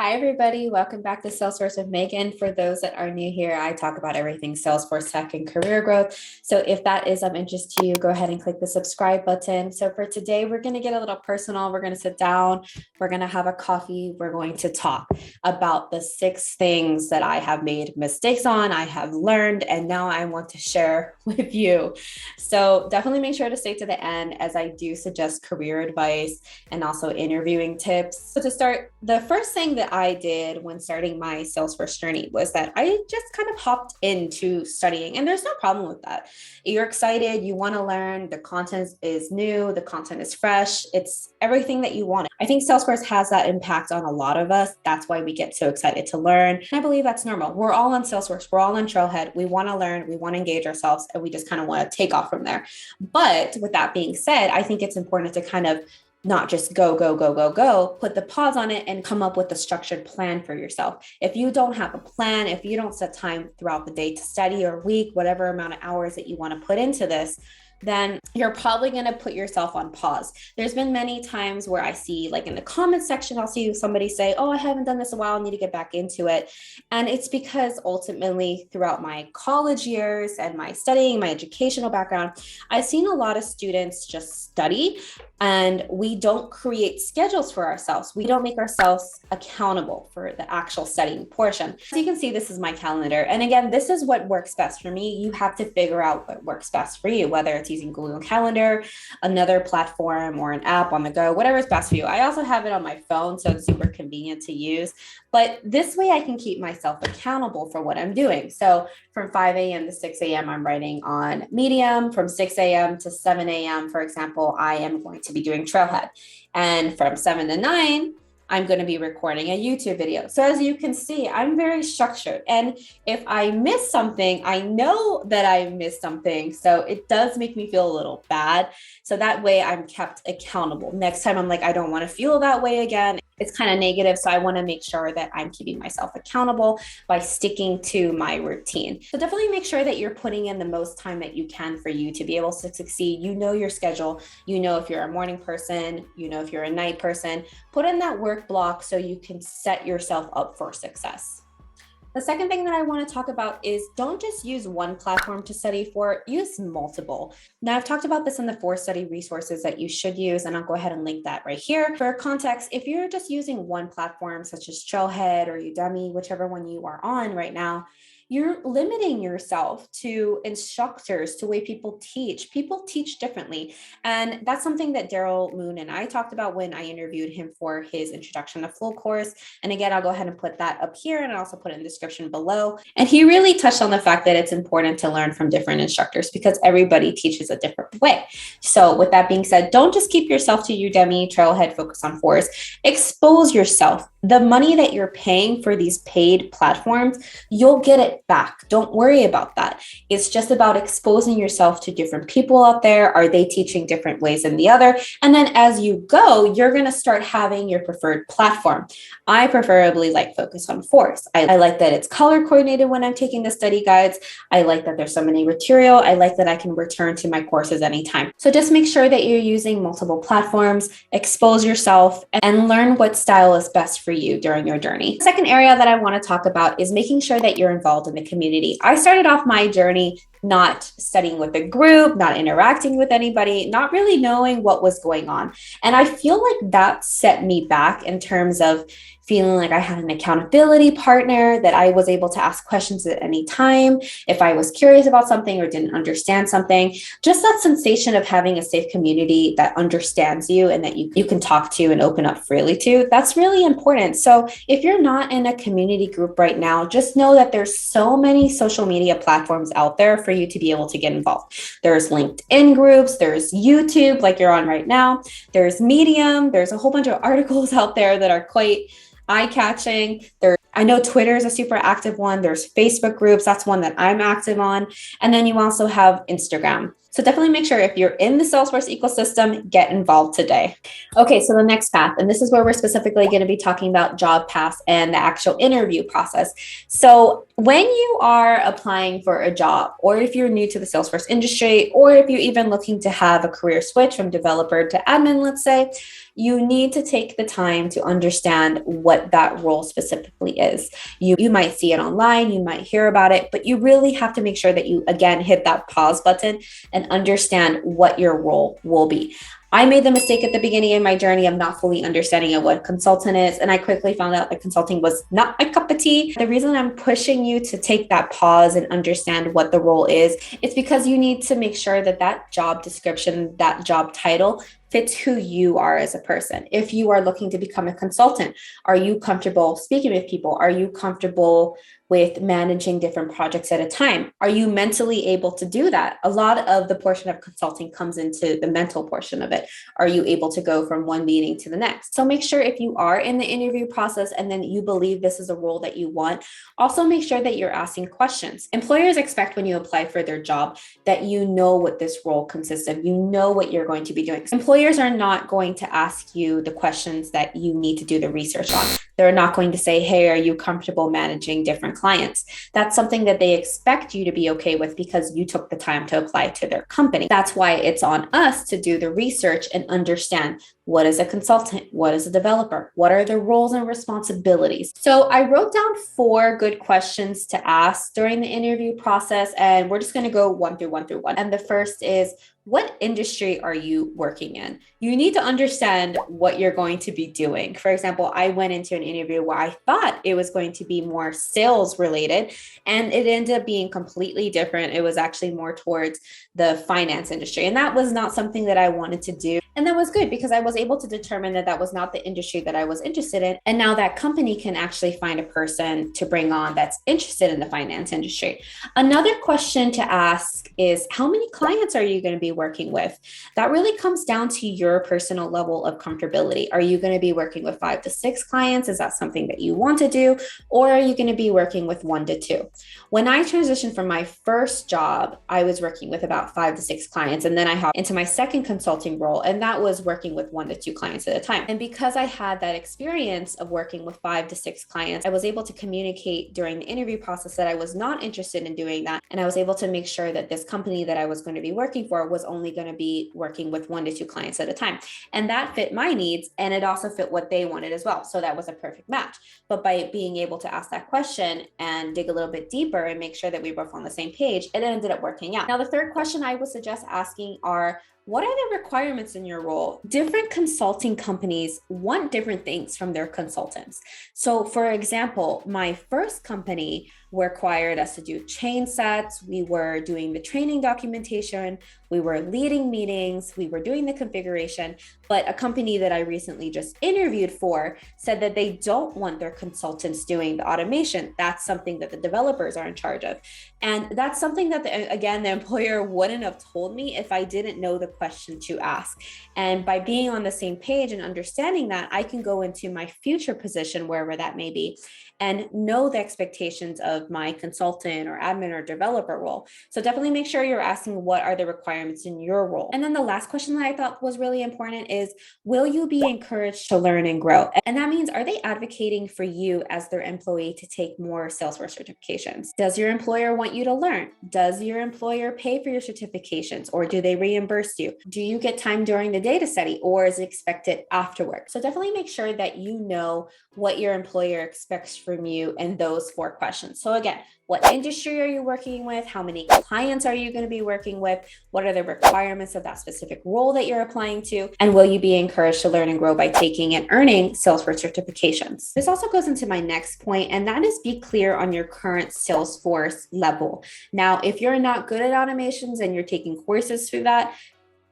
Hi, everybody. Welcome back to Salesforce with Megan. For those that are new here, I talk about everything Salesforce tech and career growth. So if that is of interest to you, go ahead and click the subscribe button. So for today, we're going to get a little personal. We're going to sit down. We're going to have a coffee. We're going to talk about the 6 things that I have made mistakes on, I have learned, and now I want to share with you. So definitely make sure to stay to the end as I do suggest career advice and also interviewing tips. So to start, the first thing that I did when starting my Salesforce journey was that I just kind of hopped into studying, and there's no problem with that. You're excited, you want to learn, the content is new, the content is fresh, it's everything that you want. I think Salesforce has that impact on a lot of us. That's why we get so excited to learn. And I believe that's normal. We're all on Salesforce, we're all on Trailhead. We want to learn, we want to engage ourselves, and we just kind of want to take off from there. But with that being said, I think it's important to kind of not just go, put the pause on it and come up with a structured plan for yourself. If you don't have a plan, if you don't set time throughout the day to study or week, whatever amount of hours that you want to put into this, then you're probably going to put yourself on pause. There's been many times where I see, like in the comments section, I'll see somebody say, oh, I haven't done this in a while, I need to get back into it. And it's because ultimately throughout my college years and my studying, my educational background, I've seen a lot of students just study and we don't create schedules for ourselves. We don't make ourselves accountable for the actual studying portion. So you can see this is my calendar. And again, this is what works best for me. You have to figure out what works best for you, whether it's using Google Calendar, another platform, or an app on the go, whatever is best for you. I also have it on my phone, so it's super convenient to use. But this way I can keep myself accountable for what I'm doing. So from 5 a.m. to 6 a.m., I'm writing on Medium. From 6 a.m. to 7 a.m., for example, I am going to be doing Trailhead. And from 7 to 9, I'm going to be recording a YouTube video. So as you can see, I'm very structured. And if I miss something, I know that I missed something. So it does make me feel a little bad. So that way I'm kept accountable. Next time I'm like, I don't want to feel that way again. It's kind of negative. So I want to make sure that I'm keeping myself accountable by sticking to my routine. So definitely make sure that you're putting in the most time that you can for you to be able to succeed. You know your schedule. You know if you're a morning person, you know if you're a night person. Put in that work block so you can set yourself up for success. The second thing that I want to talk about is don't just use one platform to study for, use multiple. Now, I've talked about this in the 4 study resources that you should use, and I'll go ahead and link that right here. For context, if you're just using one platform, such as Trailhead or Udemy, whichever one you are on right now, you're limiting yourself to instructors, to the way people teach. People teach differently. And that's something that Daryl Moon and I talked about when I interviewed him for his Introduction to Flow course. And again, I'll go ahead and put that up here and I'll also put it in the description below. And he really touched on the fact that it's important to learn from different instructors because everybody teaches a different way. So with that being said, don't just keep yourself to Udemy, Trailhead, Focus on Fours. Expose yourself. The money that you're paying for these paid platforms, you'll get it back. Don't worry about that. It's just about exposing yourself to different people out there. Are they teaching different ways than the other? And then as you go, you're going to start having your preferred platform. I preferably like Focus on Fours. I like that it's color coordinated when I'm taking the study guides. I like that there's so many material. I like that I can return to my courses anytime. So just make sure that you're using multiple platforms, expose yourself, and learn what style is best for you during your journey. The second area that I want to talk about is making sure that you're involved in the community. I started off my journey not studying with a group, not interacting with anybody, not really knowing what was going on. And I feel like that set me back in terms of feeling like I had an accountability partner, that I was able to ask questions at any time if I was curious about something or didn't understand something. Just that sensation of having a safe community that understands you and that you can talk to and open up freely to, that's really important. So if you're not in a community group right now, just know that there's so many social media platforms out there for you to be able to get involved. There's LinkedIn groups, there's YouTube like you're on right now, there's Medium, there's a whole bunch of articles out there that are quite eye-catching. I know Twitter is a super active one. There's Facebook groups. That's one that I'm active on. And then you also have Instagram. So definitely make sure if you're in the Salesforce ecosystem, get involved today. Okay, so the next path, and this is where we're specifically going to be talking about job paths and the actual interview process. So when you are applying for a job, or if you're new to the Salesforce industry, or if you're even looking to have a career switch from developer to admin, let's say, you need to take the time to understand what that role specifically is. You might see it online, you might hear about it, but you really have to make sure that you, again, hit that pause button and understand what your role will be. I made the mistake at the beginning of my journey of not fully understanding what a consultant is. And I quickly found out that consulting was not my cup of tea. The reason I'm pushing you to take that pause and understand what the role is, it's because you need to make sure that that job description, that job title fits who you are as a person. If you are looking to become a consultant, are you comfortable speaking with people? Are you comfortable with managing different projects at a time? Are you mentally able to do that? A lot of the portion of consulting comes into the mental portion of it. Are you able to go from one meeting to the next? So make sure if you are in the interview process and then you believe this is a role that you want, also make sure that you're asking questions. Employers expect when you apply for their job that you know what this role consists of, you know what you're going to be doing. Employers are not going to ask you the questions that you need to do the research on. They're not going to say, hey, are you comfortable managing different clients? That's something that they expect you to be okay with because you took the time to apply to their company. That's why it's on us to do the research and understand what is a consultant? What is a developer? What are the roles and responsibilities? So I wrote down 4 good questions to ask during the interview process, and we're just going to go one through one. And the first is, what industry are you working in? You need to understand what you're going to be doing. For example, I went into an interview where I thought it was going to be more sales related, and it ended up being completely different. It was actually more towards the finance industry. And that was not something that I wanted to do. And that was good because I was able to determine that that was not the industry that I was interested in. And now that company can actually find a person to bring on that's interested in the finance industry. Another question to ask is, how many clients are you going to be working with? That really comes down to your personal level of comfortability. Are you going to be working with 5 to 6 clients? Is that something that you want to do? Or are you going to be working with 1 to 2? When I transitioned from my first job, I was working with about 5 to 6 clients. And then I hopped into my second consulting role, and that was working with 1 to 2 clients at a time. And because I had that experience of working with 5 to 6 clients, I was able to communicate during the interview process that I was not interested in doing that. And I was able to make sure that this company that I was going to be working for was only going to be working with 1 to 2 clients at a time. And that fit my needs, and it also fit what they wanted as well. So that was a perfect match. But by being able to ask that question and dig a little bit deeper and make sure that we were both on the same page, it ended up working out. Now, the third question I would suggest asking are, what are the requirements in your role? Different consulting companies want different things from their consultants. So for example, my first company required us to do chain sets. We were doing the training documentation. We were leading meetings. We were doing the configuration. But a company that I recently just interviewed for said that they don't want their consultants doing the automation. That's something that the developers are in charge of. And that's something that, the employer wouldn't have told me if I didn't know the question to ask. And by being on the same page and understanding that, I can go into my future position, wherever that may be, and know the expectations of my consultant or admin or developer role. So definitely make sure you're asking, what are the requirements in your role? And then the last question that I thought was really important is, will you be encouraged to learn and grow? And that means, are they advocating for you as their employee to take more Salesforce certifications? Does your employer want you to learn? Does your employer pay for your certifications, or do they reimburse you? Do you get time during the day to study, or is it expected after work? So definitely make sure that you know what your employer expects from you in those 4 questions. So again, what industry are you working with? How many clients are you going to be working with? What are the requirements of that specific role that you're applying to? And will you be encouraged to learn and grow by taking and earning Salesforce certifications? This also goes into my next point, and that is, be clear on your current Salesforce level. Now, if you're not good at automations and you're taking courses through that,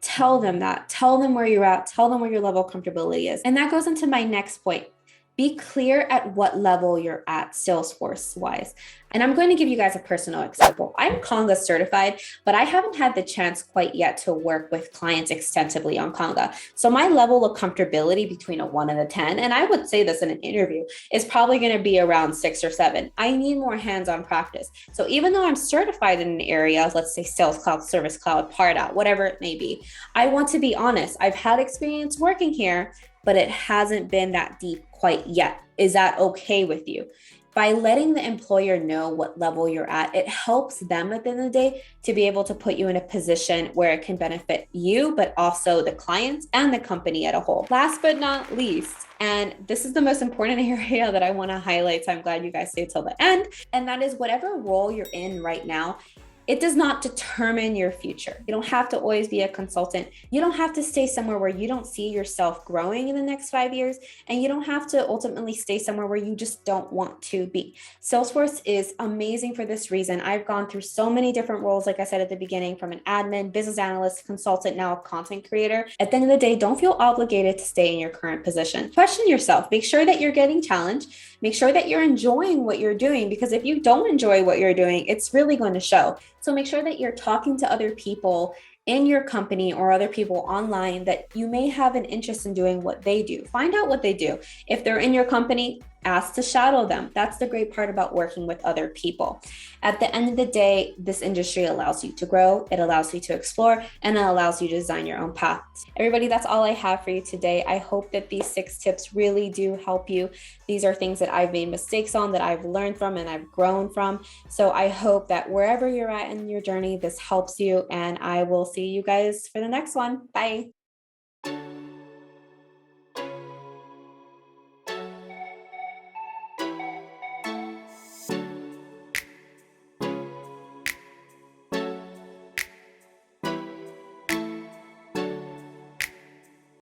tell them that. Tell them where you're at. Tell them where your level of comfortability is. And that goes into my next point. Be clear at what level you're at Salesforce wise. And I'm going to give you guys a personal example. I'm Conga certified, but I haven't had the chance quite yet to work with clients extensively on Conga. So my level of comfortability between a 1 and a 10, and I would say this in an interview, is probably going to be around 6 or 7. I need more hands-on practice. So even though I'm certified in an area, let's say Sales Cloud, Service Cloud, Pardot, whatever it may be, I want to be honest. I've had experience working here, but it hasn't been that deep quite yet. Is that okay with you? By letting the employer know what level you're at, it helps them at the end of the day to be able to put you in a position where it can benefit you, but also the clients and the company as a whole. Last but not least, and this is the most important area that I want to highlight, so I'm glad you guys stayed till the end, and that is whatever role you're in right now, it does not determine your future. You don't have to always be a consultant. You don't have to stay somewhere where you don't see yourself growing in the next 5 years. And you don't have to ultimately stay somewhere where you just don't want to be. Salesforce is amazing for this reason. I've gone through so many different roles, like I said at the beginning, from an admin, business analyst, consultant, now a content creator. At the end of the day, don't feel obligated to stay in your current position. Question yourself. Make sure that you're getting challenged. Make sure that you're enjoying what you're doing, because if you don't enjoy what you're doing, it's really going to show. So make sure that you're talking to other people in your company or other people online that you may have an interest in doing what they do. Find out what they do. If they're in your company, ask to shadow them. That's the great part about working with other people. At the end of the day, this industry allows you to grow, it allows you to explore, and it allows you to design your own path. Everybody, that's all I have for you today. I hope that these 6 tips really do help you. These are things that I've made mistakes on, that I've learned from, and I've grown from. So I hope that wherever you're at in your journey, this helps you, and I will see you guys for the next one. Bye.